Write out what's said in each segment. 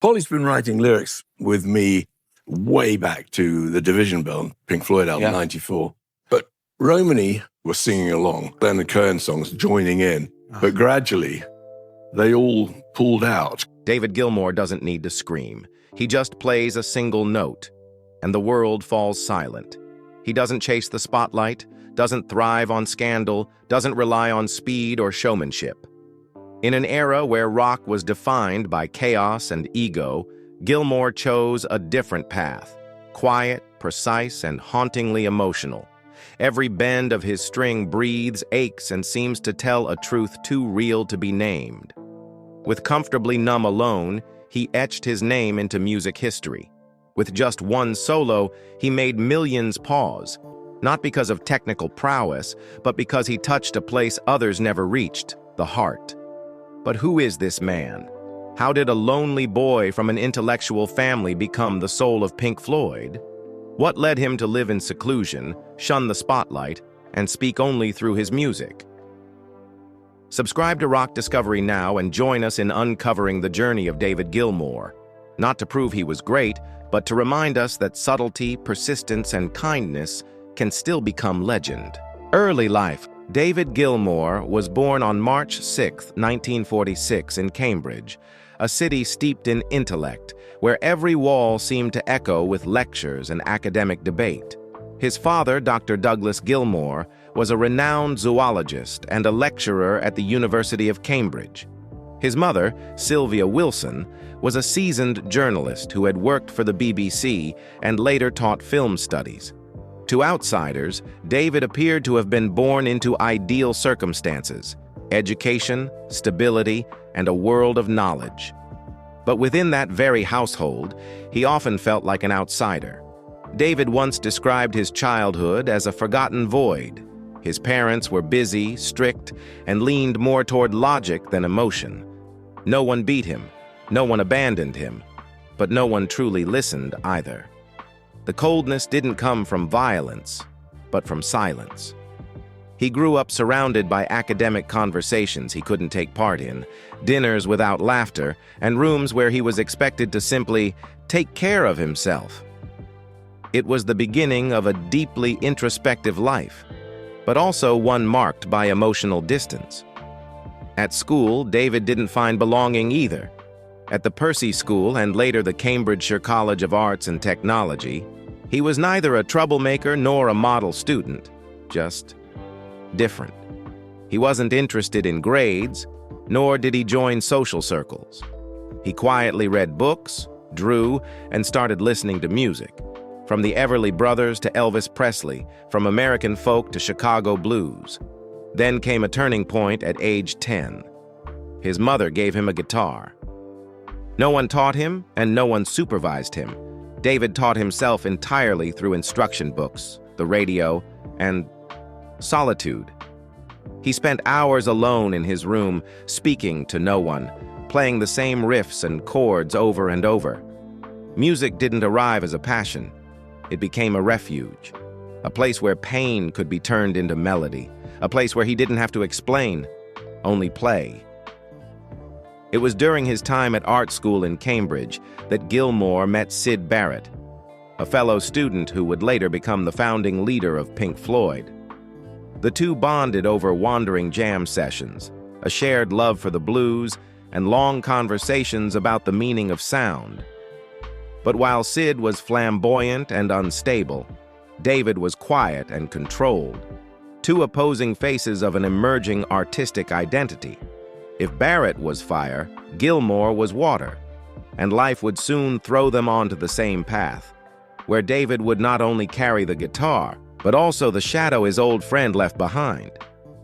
Polly's been writing lyrics with me way back to the Division Bell, Pink Floyd album, 94. But Romany was singing along, Leonard Cohen songs, joining in. But gradually, they all pulled out. David Gilmour doesn't need to scream. He just plays a single note, and the world falls silent. He doesn't chase the spotlight, doesn't thrive on scandal, doesn't rely on speed or showmanship. In an era where rock was defined by chaos and ego, Gilmour chose a different path, quiet, precise, and hauntingly emotional. Every bend of his string breathes, aches, and seems to tell a truth too real to be named. With Comfortably Numb alone, he etched his name into music history. With just one solo, he made millions pause, not because of technical prowess, but because he touched a place others never reached, the heart. But who is this man? How did a lonely boy from an intellectual family become the soul of Pink Floyd? What led him to live in seclusion, shun the spotlight, and speak only through his music? Subscribe to Rock Discovery now and join us in uncovering the journey of David Gilmour. Not to prove he was great, but to remind us that subtlety, persistence, and kindness can still become legend. Early life. David Gilmour was born on March 6, 1946 in Cambridge, a city steeped in intellect, where every wall seemed to echo with lectures and academic debate. His father, Dr. Douglas Gilmour, was a renowned zoologist and a lecturer at the University of Cambridge. His mother, Sylvia Wilson, was a seasoned journalist who had worked for the BBC and later taught film studies. To outsiders, David appeared to have been born into ideal circumstances: education, stability, and a world of knowledge. But within that very household, he often felt like an outsider. David once described his childhood as a forgotten void. His parents were busy, strict, and leaned more toward logic than emotion. No one beat him, no one abandoned him, but no one truly listened either. The coldness didn't come from violence, but from silence. He grew up surrounded by academic conversations he couldn't take part in, dinners without laughter, and rooms where he was expected to simply take care of himself. It was the beginning of a deeply introspective life, but also one marked by emotional distance. At school, David didn't find belonging either. At the Percy School and later the Cambridgeshire College of Arts and Technology, he was neither a troublemaker nor a model student, just different. He wasn't interested in grades, nor did he join social circles. He quietly read books, drew, and started listening to music. From the Everly Brothers to Elvis Presley, from American folk to Chicago blues. Then came a turning point at age 10. His mother gave him a guitar. No one taught him, and no one supervised him. David taught himself entirely through instruction books, the radio, and solitude. He spent hours alone in his room, speaking to no one, playing the same riffs and chords over and over. Music didn't arrive as a passion. It became a refuge, a place where pain could be turned into melody, a place where he didn't have to explain, only play. It was during his time at art school in Cambridge that Gilmour met Syd Barrett, a fellow student who would later become the founding leader of Pink Floyd. The two bonded over wandering jam sessions, a shared love for the blues, and long conversations about the meaning of sound. But while Syd was flamboyant and unstable, David was quiet and controlled, two opposing faces of an emerging artistic identity. If Barrett was fire, Gilmour was water, and life would soon throw them onto the same path, where David would not only carry the guitar, but also the shadow his old friend left behind.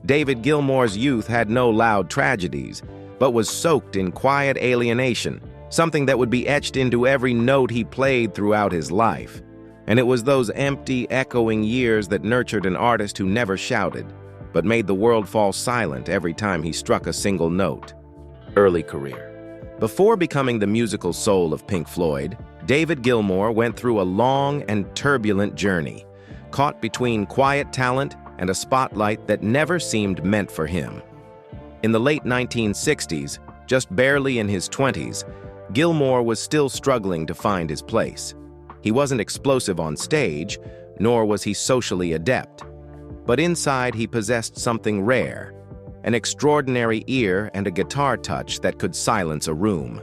David Gilmour's youth had no loud tragedies, but was soaked in quiet alienation, something that would be etched into every note he played throughout his life. And it was those empty, echoing years that nurtured an artist who never shouted, but made the world fall silent every time he struck a single note. Early career. Before becoming the musical soul of Pink Floyd, David Gilmour went through a long and turbulent journey, caught between quiet talent and a spotlight that never seemed meant for him. In the late 1960s, just barely in his 20s, Gilmour was still struggling to find his place. He wasn't explosive on stage, nor was he socially adept. But inside he possessed something rare, an extraordinary ear and a guitar touch that could silence a room.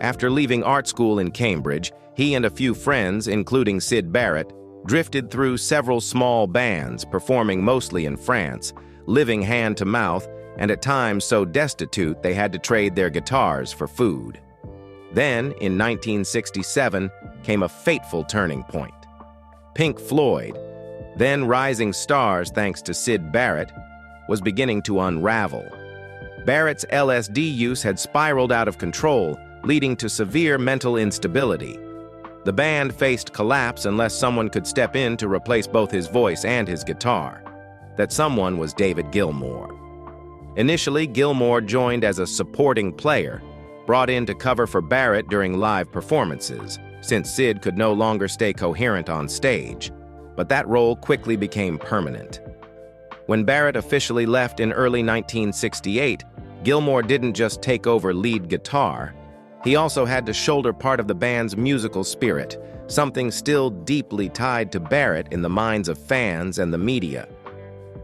After leaving art school in Cambridge, he and a few friends, including Syd Barrett, drifted through several small bands, performing mostly in France, living hand to mouth, and at times so destitute they had to trade their guitars for food. Then, in 1967, came a fateful turning point. Pink Floyd, then rising stars thanks to Syd Barrett, was beginning to unravel. Barrett's LSD use had spiraled out of control, leading to severe mental instability. The band faced collapse unless someone could step in to replace both his voice and his guitar. That someone was David Gilmour. Initially, Gilmour joined as a supporting player, brought in to cover for Barrett during live performances, since Syd could no longer stay coherent on stage. But that role quickly became permanent. When Barrett officially left in early 1968, Gilmour didn't just take over lead guitar. He also had to shoulder part of the band's musical spirit, something still deeply tied to Barrett in the minds of fans and the media.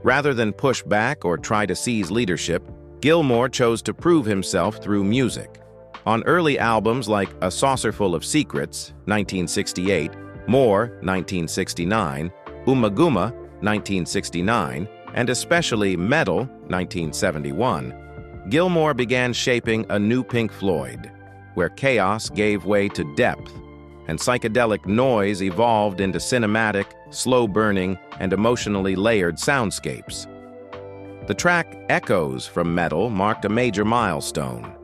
Rather than push back or try to seize leadership, Gilmour chose to prove himself through music. On early albums like A Saucerful of Secrets, 1968, More, 1969, Umaguma, 1969, and especially Metal, 1971, Gilmour began shaping a new Pink Floyd, where chaos gave way to depth, and psychedelic noise evolved into cinematic, slow-burning, and emotionally layered soundscapes. The track Echoes from Metal marked a major milestone.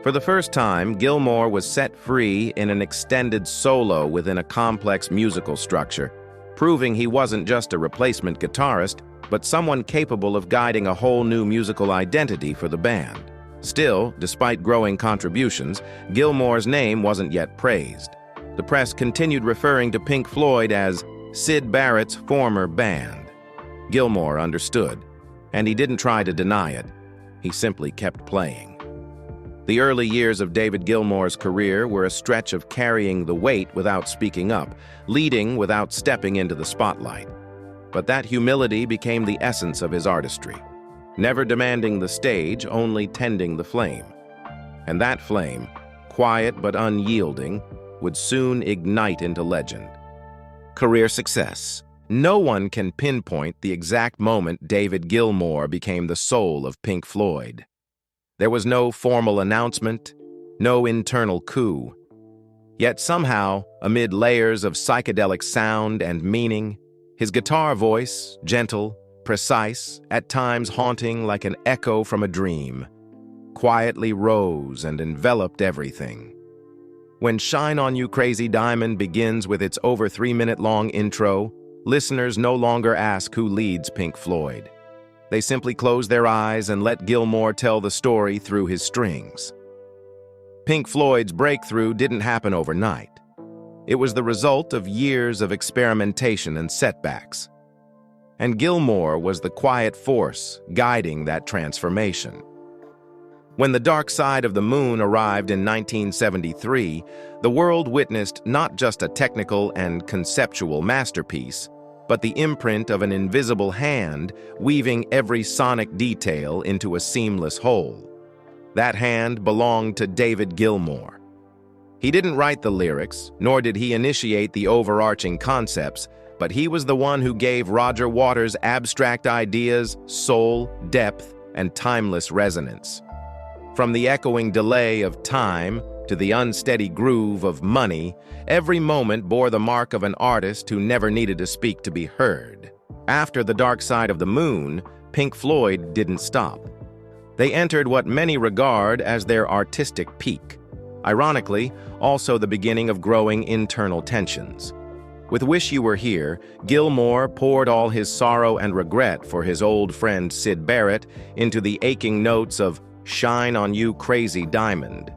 For the first time, Gilmour was set free in an extended solo within a complex musical structure, proving he wasn't just a replacement guitarist, but someone capable of guiding a whole new musical identity for the band. Still, despite growing contributions, Gilmour's name wasn't yet praised. The press continued referring to Pink Floyd as Syd Barrett's former band. Gilmour understood, and he didn't try to deny it. He simply kept playing. The early years of David Gilmour's career were a stretch of carrying the weight without speaking up, leading without stepping into the spotlight. But that humility became the essence of his artistry, never demanding the stage, only tending the flame. And that flame, quiet but unyielding, would soon ignite into legend. Career success. No one can pinpoint the exact moment David Gilmour became the soul of Pink Floyd. There was no formal announcement, no internal coup. Yet somehow, amid layers of psychedelic sound and meaning, his guitar voice, gentle, precise, at times haunting like an echo from a dream, quietly rose and enveloped everything. When Shine On You Crazy Diamond begins with its over 3-minute-long intro, listeners no longer ask who leads Pink Floyd. They simply close their eyes and let Gilmour tell the story through his strings. Pink Floyd's breakthrough didn't happen overnight. It was the result of years of experimentation and setbacks. And Gilmour was the quiet force guiding that transformation. When The Dark Side of the Moon arrived in 1973, the world witnessed not just a technical and conceptual masterpiece, but the imprint of an invisible hand weaving every sonic detail into a seamless whole. That hand belonged to David Gilmour. He didn't write the lyrics, nor did he initiate the overarching concepts, but he was the one who gave Roger Waters' abstract ideas soul, depth, and timeless resonance. From the echoing delay of time to the unsteady groove of money, every moment bore the mark of an artist who never needed to speak to be heard. After The Dark Side of the Moon, Pink Floyd didn't stop. They entered what many regard as their artistic peak. Ironically, also the beginning of growing internal tensions. With Wish You Were Here, Gilmour poured all his sorrow and regret for his old friend Syd Barrett into the aching notes of Shine On You Crazy Diamond.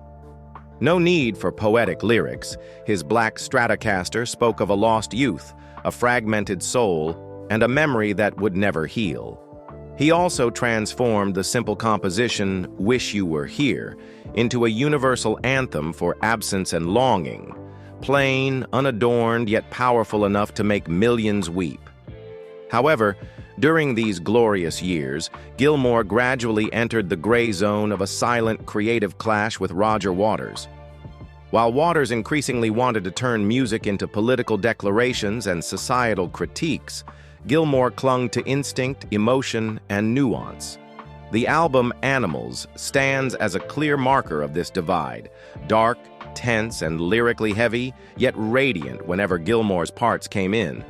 No need for poetic lyrics. His black Stratocaster spoke of a lost youth, a fragmented soul, and a memory that would never heal. He also transformed the simple composition "Wish You Were Here" into a universal anthem for absence and longing, plain, unadorned, yet powerful enough to make millions weep. However, during these glorious years, Gilmour gradually entered the gray zone of a silent, creative clash with Roger Waters. While Waters increasingly wanted to turn music into political declarations and societal critiques, Gilmour clung to instinct, emotion, and nuance. The album Animals stands as a clear marker of this divide, dark, tense, and lyrically heavy, yet radiant whenever Gilmour's parts came in.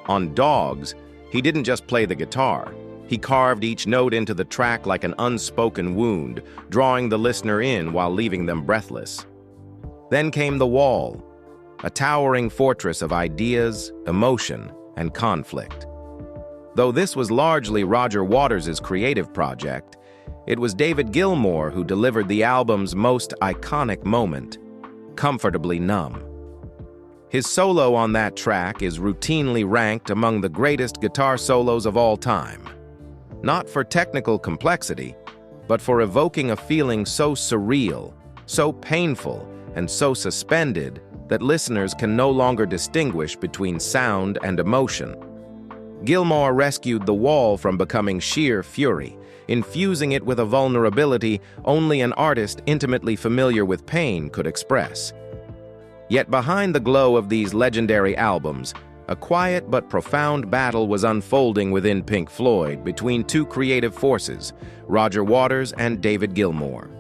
On Dogs, he didn't just play the guitar. He carved each note into the track like an unspoken wound, drawing the listener in while leaving them breathless. Then came The Wall, a towering fortress of ideas, emotion, and conflict. Though this was largely Roger Waters' creative project, it was David Gilmour who delivered the album's most iconic moment, Comfortably Numb. His solo on that track is routinely ranked among the greatest guitar solos of all time. Not for technical complexity, but for evoking a feeling so surreal, so painful, and so suspended that listeners can no longer distinguish between sound and emotion. Gilmour rescued The Wall from becoming sheer fury, infusing it with a vulnerability only an artist intimately familiar with pain could express. Yet behind the glow of these legendary albums, a quiet but profound battle was unfolding within Pink Floyd between two creative forces, Roger Waters and David Gilmour.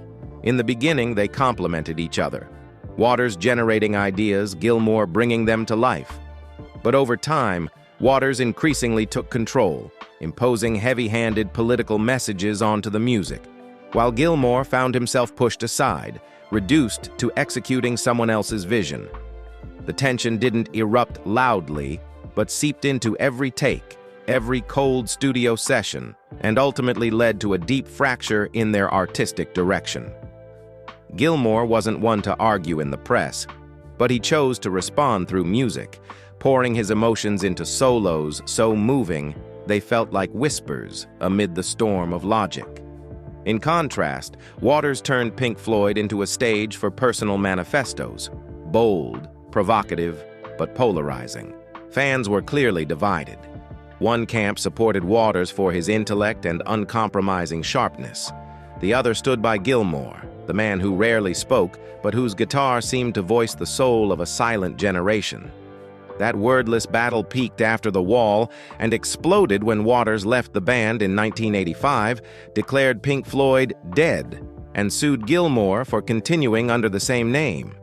In the beginning, they complemented each other. Waters generating ideas, Gilmour bringing them to life. But over time, Waters increasingly took control, imposing heavy-handed political messages onto the music, while Gilmour found himself pushed aside, reduced to executing someone else's vision. The tension didn't erupt loudly, but seeped into every take, every cold studio session, and ultimately led to a deep fracture in their artistic direction. Gilmour wasn't one to argue in the press, but he chose to respond through music, pouring his emotions into solos so moving they felt like whispers amid the storm of logic. In contrast, Waters turned Pink Floyd into a stage for personal manifestos, bold, provocative, but polarizing. Fans were clearly divided. One camp supported Waters for his intellect and uncompromising sharpness. The other stood by Gilmour, the man who rarely spoke, but whose guitar seemed to voice the soul of a silent generation. That wordless battle peaked after The Wall and exploded when Waters left the band in 1985, declared Pink Floyd dead, and sued Gilmour for continuing under the same name.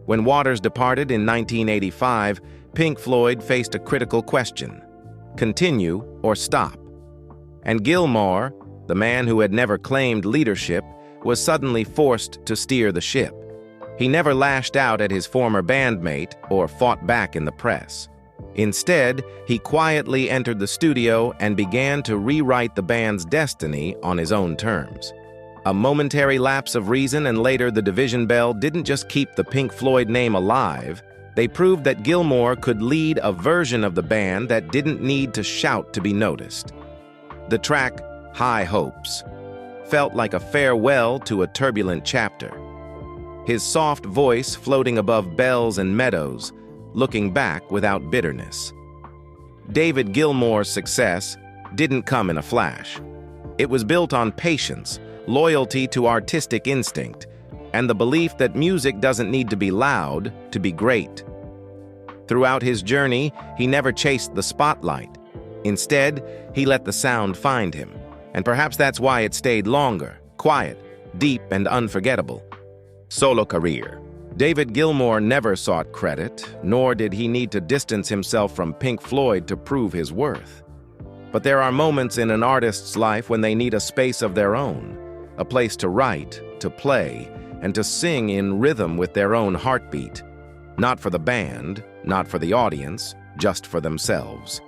When Waters departed in 1985, Pink Floyd faced a critical question: continue or stop? And Gilmour, the man who had never claimed leadership, was suddenly forced to steer the ship. He never lashed out at his former bandmate or fought back in the press. Instead, he quietly entered the studio and began to rewrite the band's destiny on his own terms. A momentary lapse of reason and later the division bell didn't just keep the Pink Floyd name alive, they proved that Gilmour could lead a version of the band that didn't need to shout to be noticed. The track, High Hopes, felt like a farewell to a turbulent chapter. His soft voice floating above bells and meadows, looking back without bitterness. David Gilmour's success didn't come in a flash. It was built on patience, loyalty to artistic instinct, and the belief that music doesn't need to be loud to be great. Throughout his journey, he never chased the spotlight. Instead, he let the sound find him. And perhaps that's why it stayed longer, quiet, deep, and unforgettable. Solo career. David Gilmour never sought credit, nor did he need to distance himself from Pink Floyd to prove his worth. But there are moments in an artist's life when they need a space of their own, a place to write, to play, and to sing in rhythm with their own heartbeat. Not for the band, not for the audience, just for themselves.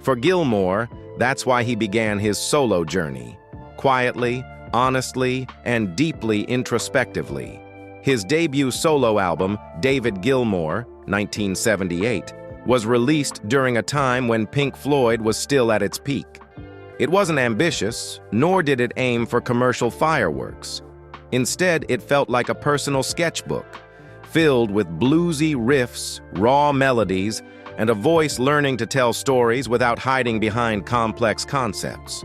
For Gilmour, that's why he began his solo journey, quietly, honestly, and deeply introspectively. His debut solo album, David Gilmour, 1978, was released during a time when Pink Floyd was still at its peak. It wasn't ambitious, nor did it aim for commercial fireworks. Instead, it felt like a personal sketchbook, filled with bluesy riffs, raw melodies, and a voice learning to tell stories without hiding behind complex concepts.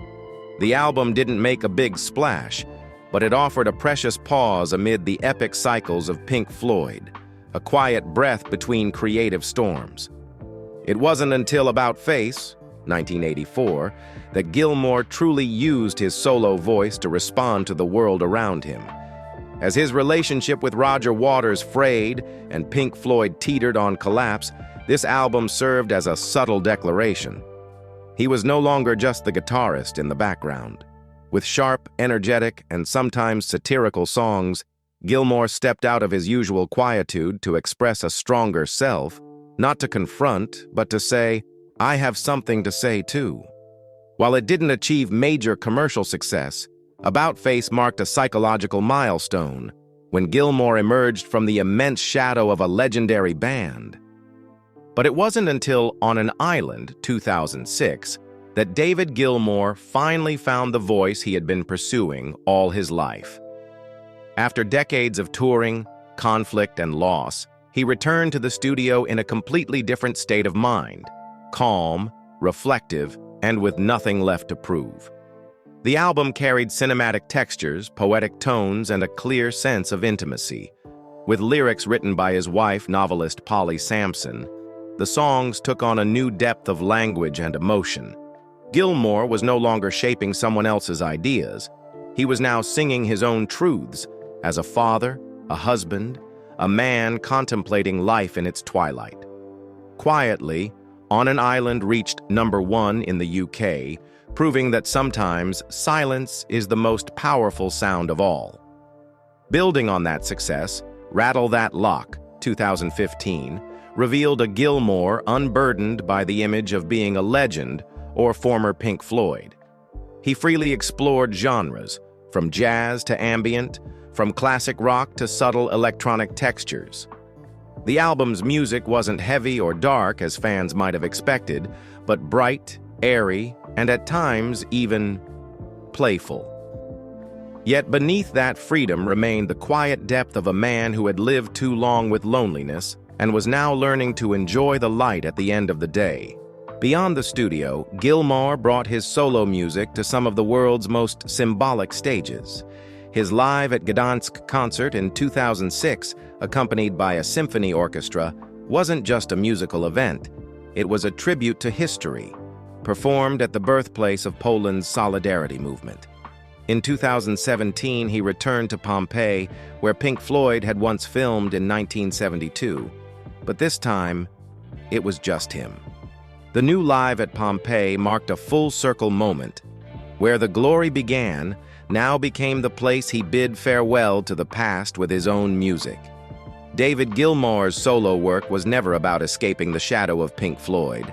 The album didn't make a big splash, but it offered a precious pause amid the epic cycles of Pink Floyd, a quiet breath between creative storms. It wasn't until About Face, 1984, that Gilmour truly used his solo voice to respond to the world around him. As his relationship with Roger Waters frayed and Pink Floyd teetered on collapse, this album served as a subtle declaration. He was no longer just the guitarist in the background. With sharp, energetic, and sometimes satirical songs, Gilmour stepped out of his usual quietude to express a stronger self, not to confront, but to say, "I have something to say too." While it didn't achieve major commercial success, About Face marked a psychological milestone when Gilmour emerged from the immense shadow of a legendary band. But it wasn't until On an Island, 2006, that David Gilmour finally found the voice he had been pursuing all his life. After decades of touring, conflict, and loss, he returned to the studio in a completely different state of mind, calm, reflective, and with nothing left to prove. The album carried cinematic textures, poetic tones, and a clear sense of intimacy. With lyrics written by his wife, novelist Polly Sampson, the songs took on a new depth of language and emotion. Gilmour was no longer shaping someone else's ideas. He was now singing his own truths as a father, a husband, a man contemplating life in its twilight. Quietly, On an Island reached #1 in the UK, proving that sometimes silence is the most powerful sound of all. Building on that success, Rattle That Lock, 2015, revealed a Gilmour unburdened by the image of being a legend or former Pink Floyd. He freely explored genres, from jazz to ambient, from classic rock to subtle electronic textures. The album's music wasn't heavy or dark as fans might have expected, but bright, airy, and at times even playful. Yet beneath that freedom remained the quiet depth of a man who had lived too long with loneliness and was now learning to enjoy the light at the end of the day. Beyond the studio, Gilmour brought his solo music to some of the world's most symbolic stages. His Live at Gdansk concert in 2006, accompanied by a symphony orchestra, wasn't just a musical event. It was a tribute to history, performed at the birthplace of Poland's Solidarity movement. In 2017, he returned to Pompeii, where Pink Floyd had once filmed in 1972. But this time, it was just him. The new Live at Pompeii marked a full-circle moment. Where the glory began, now became the place he bid farewell to the past with his own music. David Gilmour's solo work was never about escaping the shadow of Pink Floyd.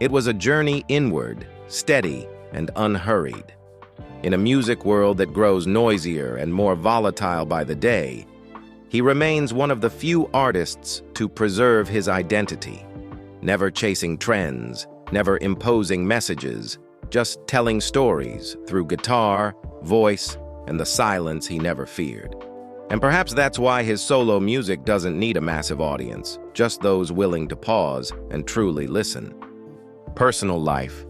It was a journey inward, steady, and unhurried. In a music world that grows noisier and more volatile by the day, he remains one of the few artists to preserve his identity, never chasing trends, never imposing messages, just telling stories through guitar, voice, and the silence he never feared. And perhaps that's why his solo music doesn't need a massive audience, just those willing to pause and truly listen. Personal life.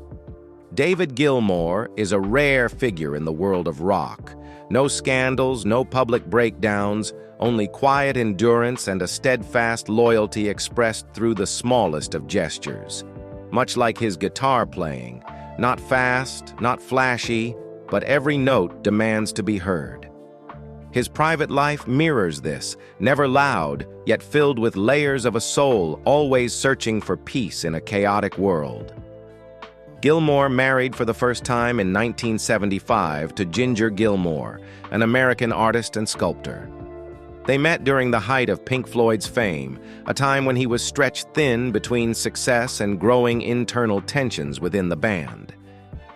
David Gilmour is a rare figure in the world of rock. No scandals, no public breakdowns, only quiet endurance and a steadfast loyalty expressed through the smallest of gestures. Much like his guitar playing, not fast, not flashy, but every note demands to be heard. His private life mirrors this, never loud, yet filled with layers of a soul always searching for peace in a chaotic world. Gilmour married for the first time in 1975 to Ginger Gilmour, an American artist and sculptor. They met during the height of Pink Floyd's fame, a time when he was stretched thin between success and growing internal tensions within the band.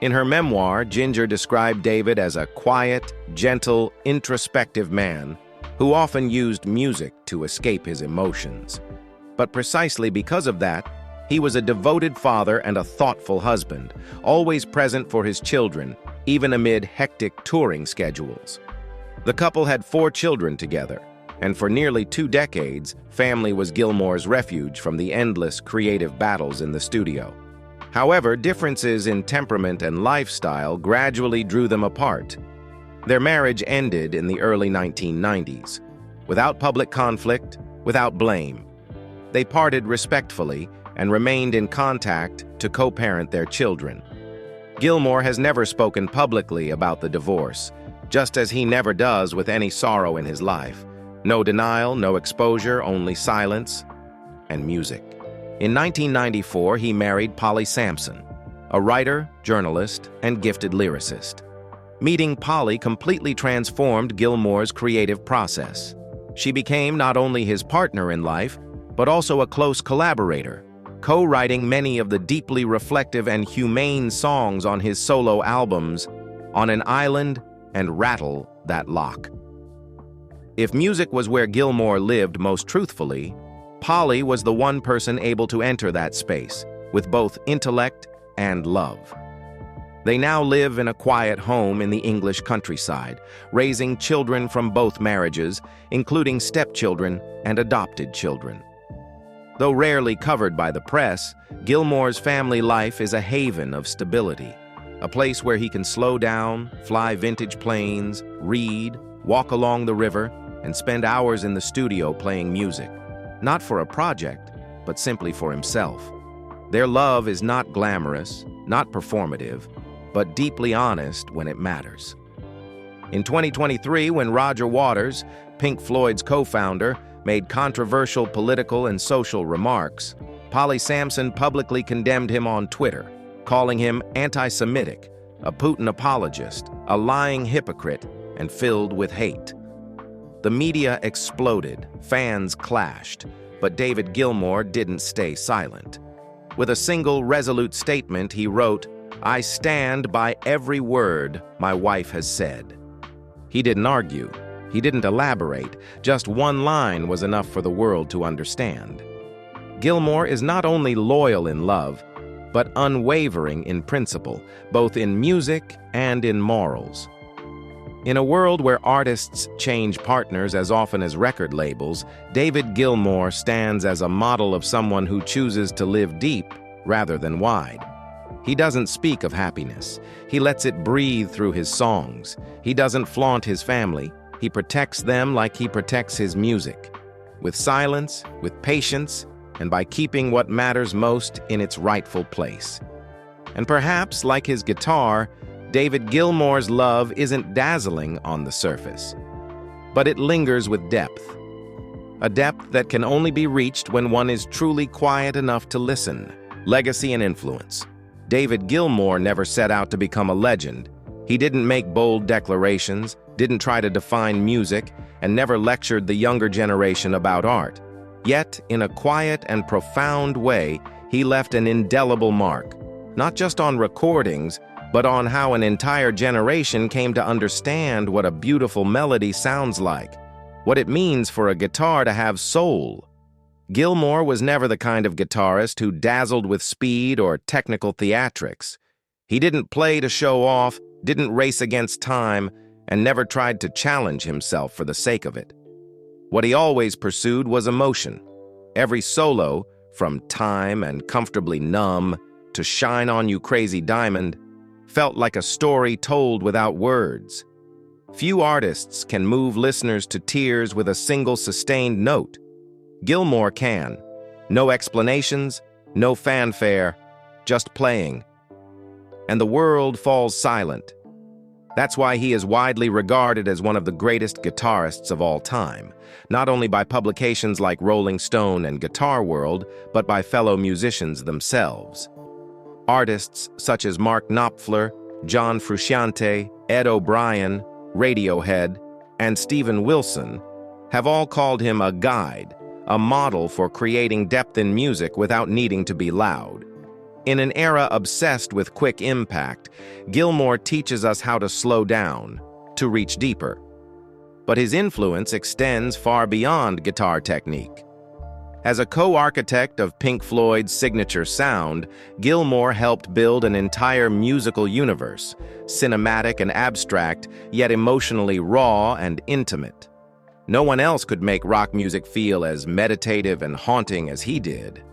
In her memoir, Ginger described David as a quiet, gentle, introspective man who often used music to escape his emotions. But precisely because of that, He was a devoted father and a thoughtful husband, always present for his children, even amid hectic touring schedules. The couple had 4 children together, and for nearly 2 decades, family was Gilmour's refuge from the endless creative battles in the studio. However, differences in temperament and lifestyle gradually drew them apart. Their marriage ended in the early 1990s, without public conflict, without blame. They parted respectfully and remained in contact to co-parent their children. Gilmour has never spoken publicly about the divorce, just as he never does with any sorrow in his life. No denial, no exposure, only silence and music. In 1994, he married Polly Sampson, a writer, journalist, and gifted lyricist. Meeting Polly completely transformed Gilmour's creative process. She became not only his partner in life, but also a close collaborator, co-writing many of the deeply reflective and humane songs on his solo albums, On an Island and Rattle That Lock. If music was where Gilmour lived most truthfully, Polly was the one person able to enter that space, with both intellect and love. They now live in a quiet home in the English countryside, raising children from both marriages, including stepchildren and adopted children. Though rarely covered by the press, Gilmour's family life is a haven of stability, a place where he can slow down, fly vintage planes, read, walk along the river, and spend hours in the studio playing music, not for a project, but simply for himself. Their love is not glamorous, not performative, but deeply honest when it matters. In 2023, when Roger Waters, Pink Floyd's co-founder, made controversial political and social remarks, Polly Sampson publicly condemned him on Twitter, calling him anti-Semitic, a Putin apologist, a lying hypocrite, and filled with hate. The media exploded, fans clashed, but David Gilmour didn't stay silent. With a single resolute statement, he wrote, "I stand by every word my wife has said." He didn't argue. He didn't elaborate. Just one line was enough for the world to understand. Gilmour is not only loyal in love, but unwavering in principle, both in music and in morals. In a world where artists change partners as often as record labels, David Gilmour stands as a model of someone who chooses to live deep rather than wide. He doesn't speak of happiness. He lets it breathe through his songs. He doesn't flaunt his family. He protects them like he protects his music, with silence, with patience, and by keeping what matters most in its rightful place. And perhaps, like his guitar, David Gilmour's love isn't dazzling on the surface, but it lingers with depth, a depth that can only be reached when one is truly quiet enough to listen. Legacy and influence. David Gilmour never set out to become a legend. He didn't make bold declarations, didn't try to define music, and never lectured the younger generation about art. Yet, in a quiet and profound way, he left an indelible mark, not just on recordings, but on how an entire generation came to understand what a beautiful melody sounds like, what it means for a guitar to have soul. Gilmour was never the kind of guitarist who dazzled with speed or technical theatrics. He didn't play to show off, didn't race against time, and never tried to challenge himself for the sake of it. What he always pursued was emotion. Every solo, from Time and Comfortably Numb to Shine On You Crazy Diamond, felt like a story told without words. Few artists can move listeners to tears with a single sustained note. Gilmour can. No explanations, no fanfare, just playing. And the world falls silent. That's why he is widely regarded as one of the greatest guitarists of all time, not only by publications like Rolling Stone and Guitar World, but by fellow musicians themselves. Artists such as Mark Knopfler, John Frusciante, Ed O'Brien, Radiohead, and Steven Wilson have all called him a guide, a model for creating depth in music without needing to be loud. In an era obsessed with quick impact, Gilmour teaches us how to slow down, to reach deeper. But his influence extends far beyond guitar technique. As a co-architect of Pink Floyd's signature sound, Gilmour helped build an entire musical universe, cinematic and abstract, yet emotionally raw and intimate. No one else could make rock music feel as meditative and haunting as he did.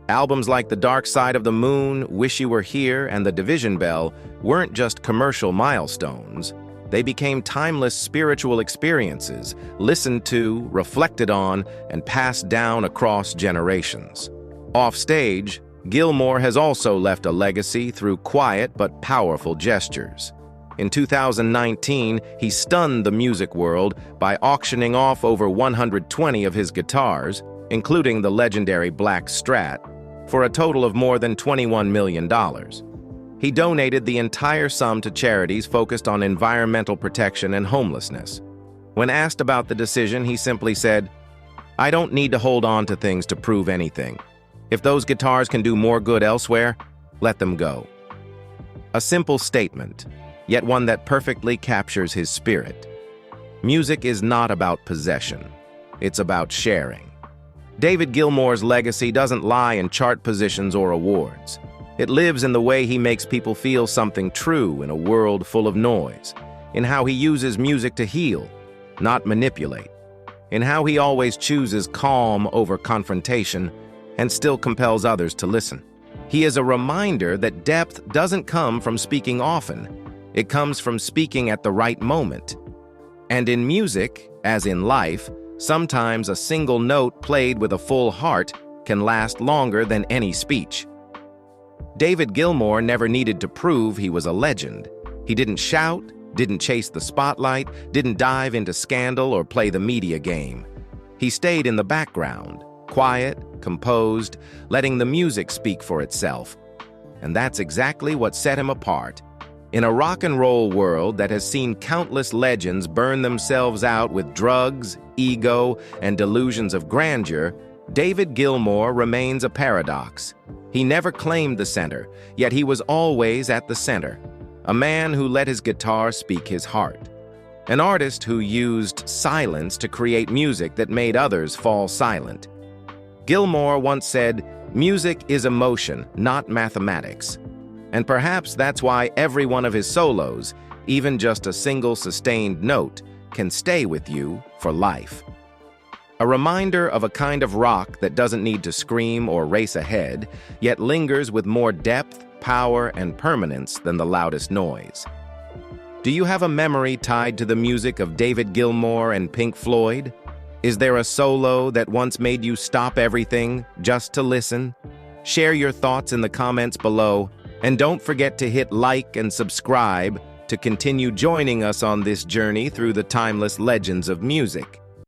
Albums like The Dark Side of the Moon, Wish You Were Here, and The Division Bell weren't just commercial milestones. They became timeless spiritual experiences, listened to, reflected on, and passed down across generations. Offstage, Gilmour has also left a legacy through quiet but powerful gestures. In 2019, he stunned the music world by auctioning off over 120 of his guitars, including the legendary Black Strat, for a total of more than $21 million. He donated the entire sum to charities focused on environmental protection and homelessness. When asked about the decision, he simply said, "I don't need to hold on to things to prove anything. If those guitars can do more good elsewhere, let them go." A simple statement, yet one that perfectly captures his spirit. Music is not about possession. It's about sharing. David Gilmour's legacy doesn't lie in chart positions or awards. It lives in the way he makes people feel something true in a world full of noise, in how he uses music to heal, not manipulate, in how he always chooses calm over confrontation and still compels others to listen. He is a reminder that depth doesn't come from speaking often. It comes from speaking at the right moment. And in music, as in life, sometimes a single note played with a full heart can last longer than any speech. David Gilmour never needed to prove he was a legend. He didn't shout, didn't chase the spotlight, didn't dive into scandal or play the media game. He stayed in the background, quiet, composed, letting the music speak for itself. And that's exactly what set him apart. In a rock and roll world that has seen countless legends burn themselves out with drugs, ego, and delusions of grandeur, David Gilmour remains a paradox. He never claimed the center, yet he was always at the center. A man who let his guitar speak his heart. An artist who used silence to create music that made others fall silent. Gilmour once said, "Music is emotion, not mathematics." And perhaps that's why every one of his solos, even just a single sustained note, can stay with you for life. A reminder of a kind of rock that doesn't need to scream or race ahead, yet lingers with more depth, power, and permanence than the loudest noise. Do you have a memory tied to the music of David Gilmour and Pink Floyd? Is there a solo that once made you stop everything just to listen? Share your thoughts in the comments below, and don't forget to hit like and subscribe to continue joining us on this journey through the timeless legends of music.